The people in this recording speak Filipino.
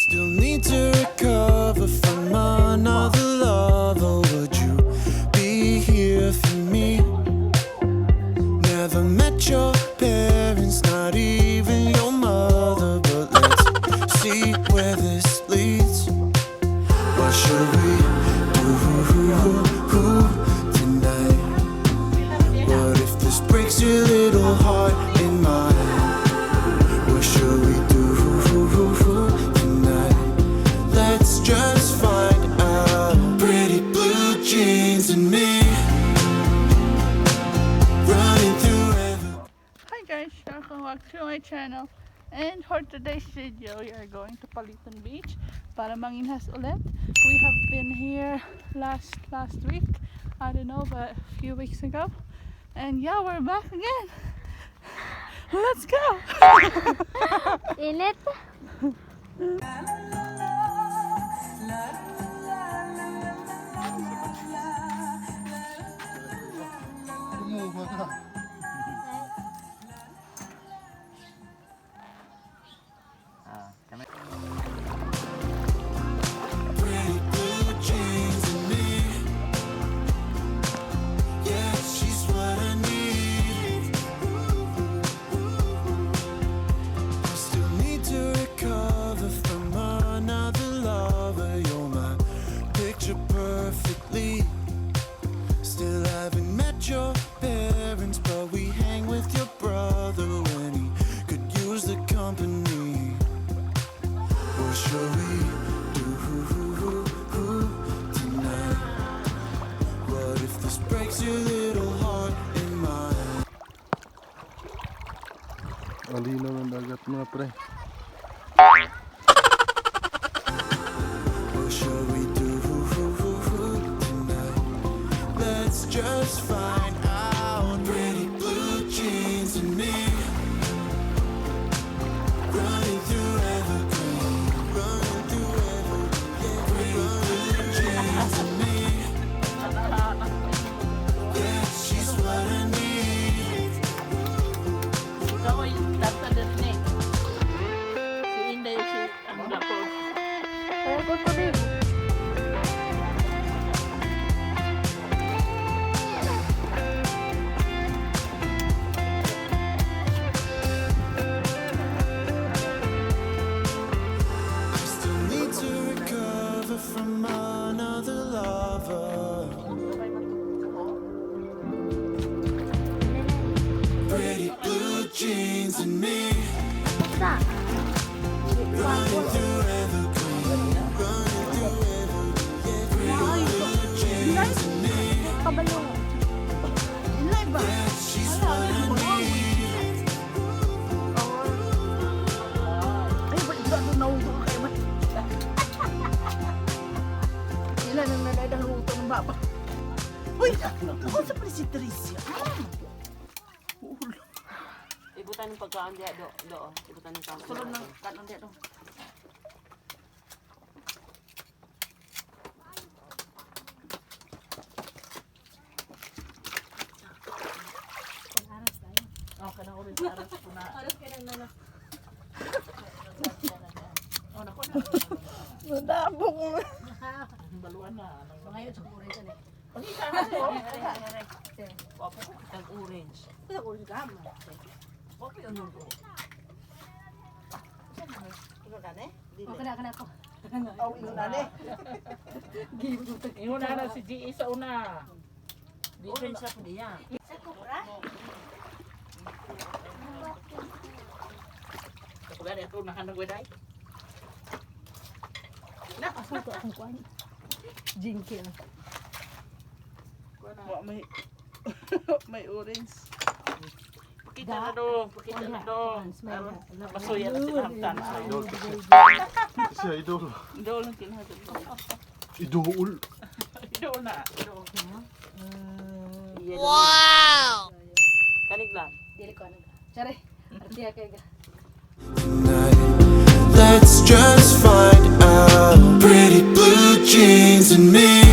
still need to recover from another lover. Would you be here for me? Never met your parents, not even your mother, but let's see where this leads. What should we do tonight? What if this breaks your little heart in mine? What should we do tonight? Let's just find out. Pretty blue jeans and me running through evel. Hi guys, welcome back to my channel. And for today's video, we are going to Paliton Beach para manginhas ulit. We have been here last week, I don't know, but a few weeks ago. And yeah, we're back again. Let's go! Init. Pretty blue jeans and me. Yeah, she's what I need. I still need to recover from another lover. You're my picture perfectly. Still haven't met your parents, but we hang with your brother when he could use the company. What should we do tonight? What if this breaks your little heart in mine? Malinaw ng dagat mga pre. What should we do tonight? Let's just find out. Pretty blue jeans and me running through evergreen, running through evergreen. Pretty blue jeans and me. Yeah, she's what I need. Ikaw ay tatandaan ni. Si Inday, si ang gapo. Kaya ko to din. I still need to recover from another lover. Pretty blue jeans and me Sa. running through evergreen, running through evergreen. Pretty blue jeans and me. Kabalo. Inday ba? Yeah, she's what I need. Ay, ba't ba ito naubo kayo ba? Ilan ang nalaydang luto ng baba? Uy! Ako sa pala si Tricia. Ulo. Ibutan ng pagkaan diya do. Ibutan ng pagkaan. Sulod ng kanon dito. Oh, kanang orange aras ko na. Aras ka ng nana. Oh, naku na. Nadabok mo. Baluan na. Ngayon sa orange ani. Pagkita na ko. Wapo kang orange. Kaya orange gama. Wapo yung nudo. Ino na ne? Kana ko. Oh, ino na ni. Ino na si GE sa una. Orange sa diya. Kapag ito nakanagwaday. Asa to akong kuan. Jinky. Wa may may orange. Pakita na do, pakita na do. Masuya na sinamtan sa idol. Si idol. Idol lang kinahagod. Idol. Idol na. Idol. Wow! Kanig lang. Dili ko ano. Chare. Artiya kay ga. Tonight, let's just find out. Pretty blue jeans and me